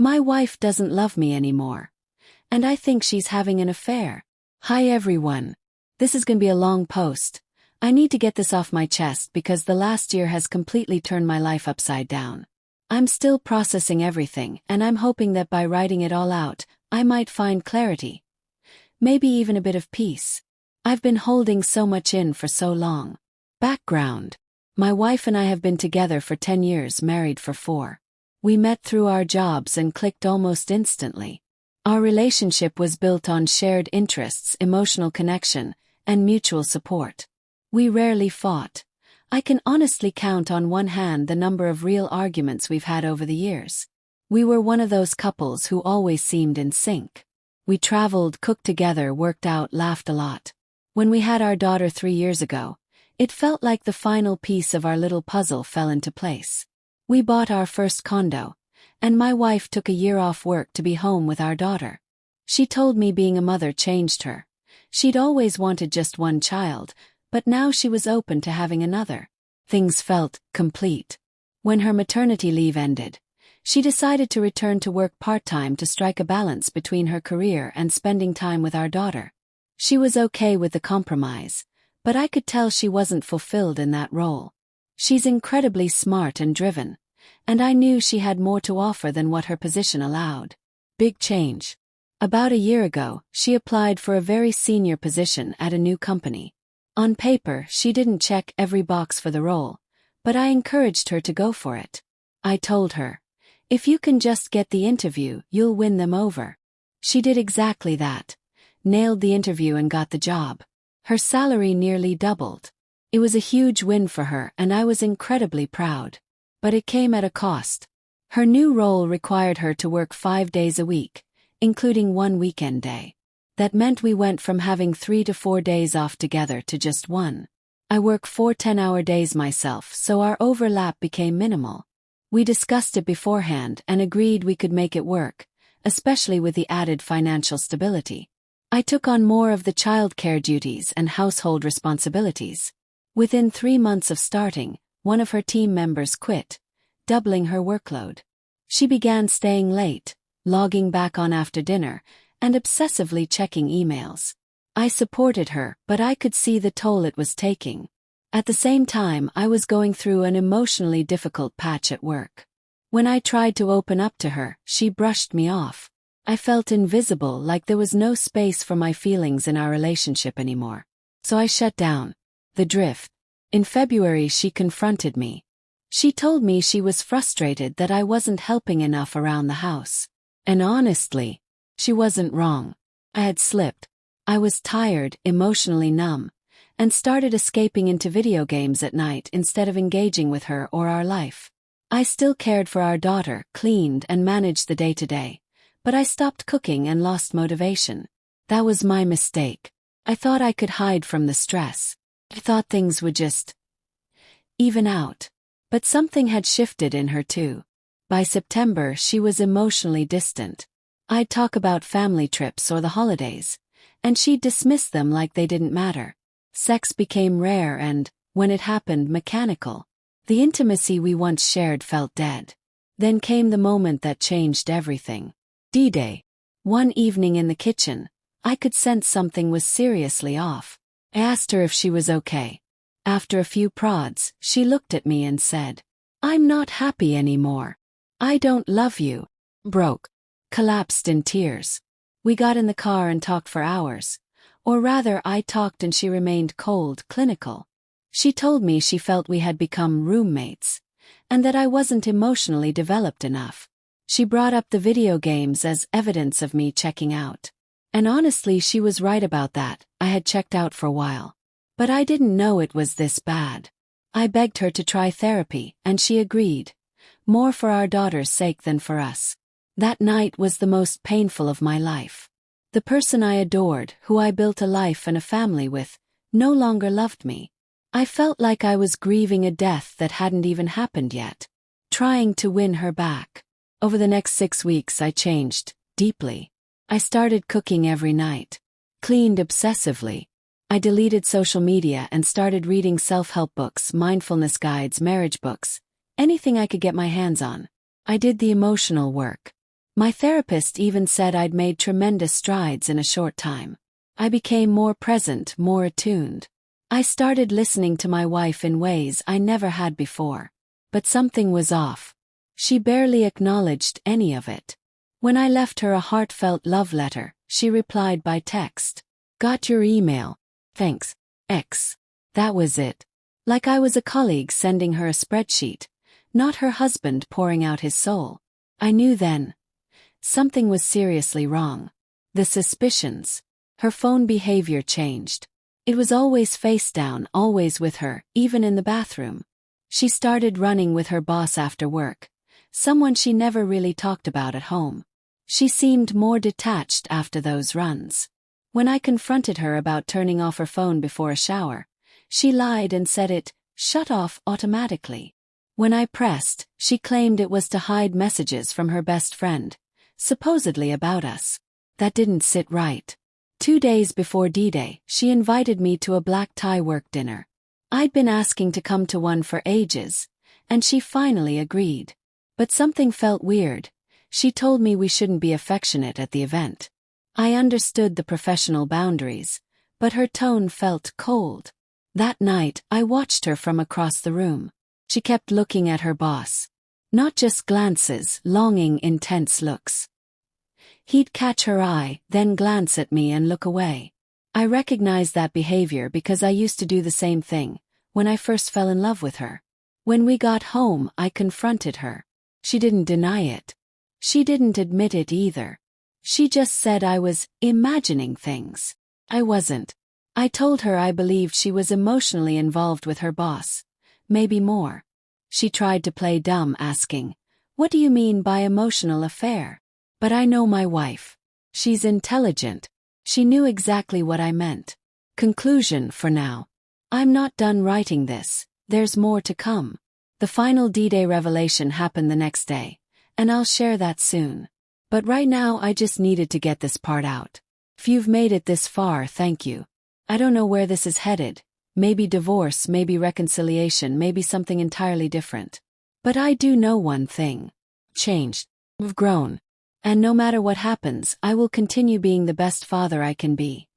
My wife doesn't love me anymore. And I think she's having an affair. Hi everyone. This is gonna be a long post. I need to get this off my chest because the last year has completely turned my life upside down. I'm still processing everything, and I'm hoping that by writing it all out, I might find clarity. Maybe even a bit of peace. I've been holding so much in for so long. Background. My wife and I have been together for 10 years, married for 4. We met through our jobs and clicked almost instantly. Our relationship was built on shared interests, emotional connection, and mutual support. We rarely fought. I can honestly count on one hand the number of real arguments we've had over the years. We were one of those couples who always seemed in sync. We traveled, cooked together, worked out, laughed a lot. When we had our daughter 3 years ago, it felt like the final piece of our little puzzle fell into place. We bought our first condo, and my wife took a year off work to be home with our daughter. She told me being a mother changed her. She'd always wanted just one child, but now she was open to having another. Things felt complete. When her maternity leave ended, she decided to return to work part-time to strike a balance between her career and spending time with our daughter. She was okay with the compromise, but I could tell she wasn't fulfilled in that role. She's incredibly smart and driven, and I knew she had more to offer than what her position allowed. Big change. About a year ago, she applied for a very senior position at a new company. On paper, she didn't check every box for the role, but I encouraged her to go for it. I told her, if you can just get the interview, you'll win them over. She did exactly that, nailed the interview and got the job. Her salary nearly doubled. It was a huge win for her and I was incredibly proud. But it came at a cost. Her new role required her to work 5 days a week, including 1 weekend day. That meant we went from having 3 to 4 days off together to just 1. I work 4 10-hour days myself, so our overlap became minimal. We discussed it beforehand and agreed we could make it work, especially with the added financial stability. I took on more of the childcare duties and household responsibilities. Within 3 months of starting, one of her team members quit, doubling her workload. She began staying late, logging back on after dinner, and obsessively checking emails. I supported her, but I could see the toll it was taking. At the same time, I was going through an emotionally difficult patch at work. When I tried to open up to her, she brushed me off. I felt invisible, like there was no space for my feelings in our relationship anymore. So I shut down. The drift. In February, she confronted me. She told me she was frustrated that I wasn't helping enough around the house. And honestly, she wasn't wrong. I had slipped. I was tired, emotionally numb, and started escaping into video games at night instead of engaging with her or our life. I still cared for our daughter, cleaned and managed the day-to-day, but I stopped cooking and lost motivation. That was my mistake. I thought I could hide from the stress. I thought things would just even out. But something had shifted in her too. By September, she was emotionally distant. I'd talk about family trips or the holidays, and she'd dismiss them like they didn't matter. Sex became rare and, when it happened, mechanical. The intimacy we once shared felt dead. Then came the moment that changed everything. D-Day. One evening in the kitchen, I could sense something was seriously off. I asked her if she was okay. After a few prods, she looked at me and said, "I'm not happy anymore. I don't love you." Broke. Collapsed in tears. We got in the car and talked for hours. Or rather, I talked and she remained cold, clinical. She told me she felt we had become roommates, and that I wasn't emotionally developed enough. She brought up the video games as evidence of me checking out. And honestly, she was right about that. I had checked out for a while. But I didn't know it was this bad. I begged her to try therapy, and she agreed. More for our daughter's sake than for us. That night was the most painful of my life. The person I adored, who I built a life and a family with, no longer loved me. I felt like I was grieving a death that hadn't even happened yet. Trying to win her back. Over the next 6 weeks, I changed, deeply. I started cooking every night. Cleaned obsessively. I deleted social media and started reading self-help books, mindfulness guides, marriage books, anything I could get my hands on. I did the emotional work. My therapist even said I'd made tremendous strides in a short time. I became more present, more attuned. I started listening to my wife in ways I never had before. But something was off. She barely acknowledged any of it. When I left her a heartfelt love letter, she replied by text. "Got your email. Thanks, X." That was it. Like I was a colleague sending her a spreadsheet, not her husband pouring out his soul. I knew then. Something was seriously wrong. The suspicions. Her phone behavior changed. It was always face down, always with her, even in the bathroom. She started running with her boss after work, someone she never really talked about at home. She seemed more detached after those runs. When I confronted her about turning off her phone before a shower, she lied and said it shut off automatically. When I pressed, she claimed it was to hide messages from her best friend, supposedly about us. That didn't sit right. 2 days before D-Day, she invited me to a black tie work dinner. I'd been asking to come to one for ages, and she finally agreed. But something felt weird. She told me we shouldn't be affectionate at the event. I understood the professional boundaries, but her tone felt cold. That night, I watched her from across the room. She kept looking at her boss. Not just glances, longing, intense looks. He'd catch her eye, then glance at me and look away. I recognized that behavior because I used to do the same thing when I first fell in love with her. When we got home, I confronted her. She didn't deny it. She didn't admit it either. She just said I was imagining things. I wasn't. I told her I believed she was emotionally involved with her boss. Maybe more. She tried to play dumb, asking, "What do you mean by emotional affair?" But I know my wife. She's intelligent. She knew exactly what I meant. Conclusion for now. I'm not done writing this. There's more to come. The final D-Day revelation happened the next day, and I'll share that soon. But right now I just needed to get this part out. If you've made it this far, thank you. I don't know where this is headed. Maybe divorce, maybe reconciliation, maybe something entirely different. But I do know one thing. Changed. I've grown. And no matter what happens, I will continue being the best father I can be.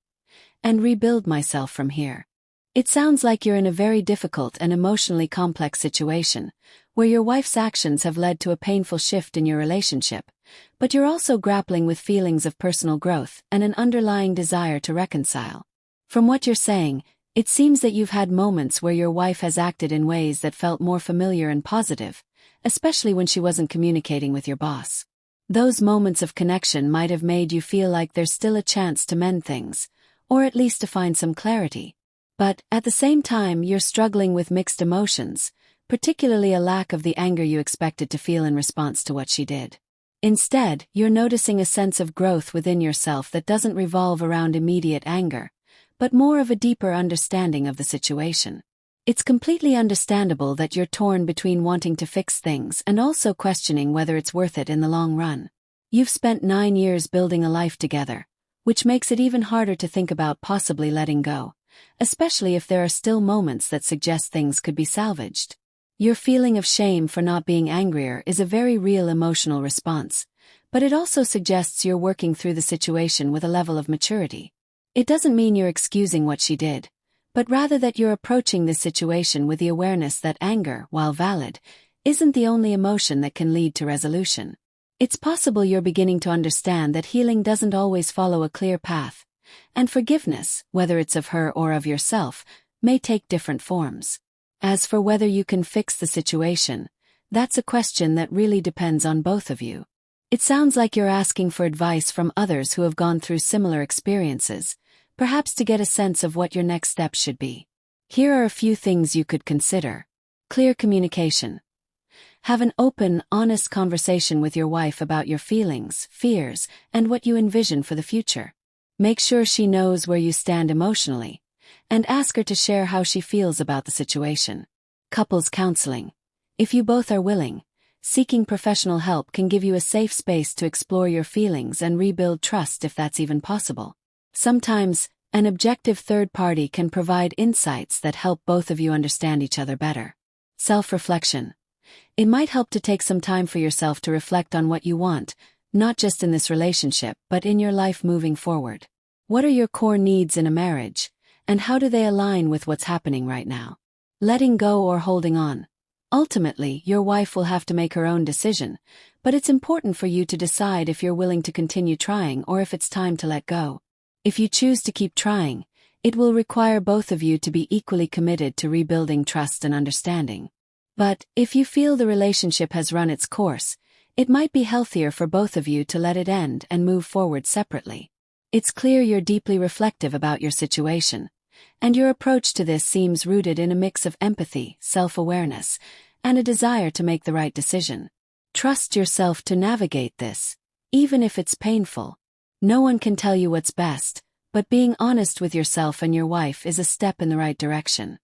And rebuild myself from here. It sounds like you're in a very difficult and emotionally complex situation, where your wife's actions have led to a painful shift in your relationship, but you're also grappling with feelings of personal growth and an underlying desire to reconcile. From what you're saying, it seems that you've had moments where your wife has acted in ways that felt more familiar and positive, especially when she wasn't communicating with your boss. Those moments of connection might have made you feel like there's still a chance to mend things, or at least to find some clarity. But, at the same time, you're struggling with mixed emotions, particularly a lack of the anger you expected to feel in response to what she did. Instead, you're noticing a sense of growth within yourself that doesn't revolve around immediate anger, but more of a deeper understanding of the situation. It's completely understandable that you're torn between wanting to fix things and also questioning whether it's worth it in the long run. You've spent 9 years building a life together, which makes it even harder to think about possibly letting go, especially if there are still moments that suggest things could be salvaged. Your feeling of shame for not being angrier is a very real emotional response, but it also suggests you're working through the situation with a level of maturity. It doesn't mean you're excusing what she did, but rather that you're approaching this situation with the awareness that anger, while valid, isn't the only emotion that can lead to resolution. It's possible you're beginning to understand that healing doesn't always follow a clear path, and forgiveness, whether it's of her or of yourself, may take different forms. As for whether you can fix the situation, that's a question that really depends on both of you. It sounds like you're asking for advice from others who have gone through similar experiences, perhaps to get a sense of what your next steps should be. Here are a few things you could consider. Clear communication. Have an open, honest conversation with your wife about your feelings, fears, and what you envision for the future. Make sure she knows where you stand emotionally, and ask her to share how she feels about the situation. Couples counseling. If you both are willing, seeking professional help can give you a safe space to explore your feelings and rebuild trust if that's even possible. Sometimes, an objective third party can provide insights that help both of you understand each other better. Self-reflection. It might help to take some time for yourself to reflect on what you want, not just in this relationship but in your life moving forward. What are your core needs in a marriage, and how do they align with what's happening right now? Letting go or holding on. Ultimately, your wife will have to make her own decision, but it's important for you to decide if you're willing to continue trying or if it's time to let go. If you choose to keep trying, it will require both of you to be equally committed to rebuilding trust and understanding. But if you feel the relationship has run its course, it might be healthier for both of you to let it end and move forward separately. It's clear you're deeply reflective about your situation, and your approach to this seems rooted in a mix of empathy, self-awareness, and a desire to make the right decision. Trust yourself to navigate this, even if it's painful. No one can tell you what's best, but being honest with yourself and your wife is a step in the right direction.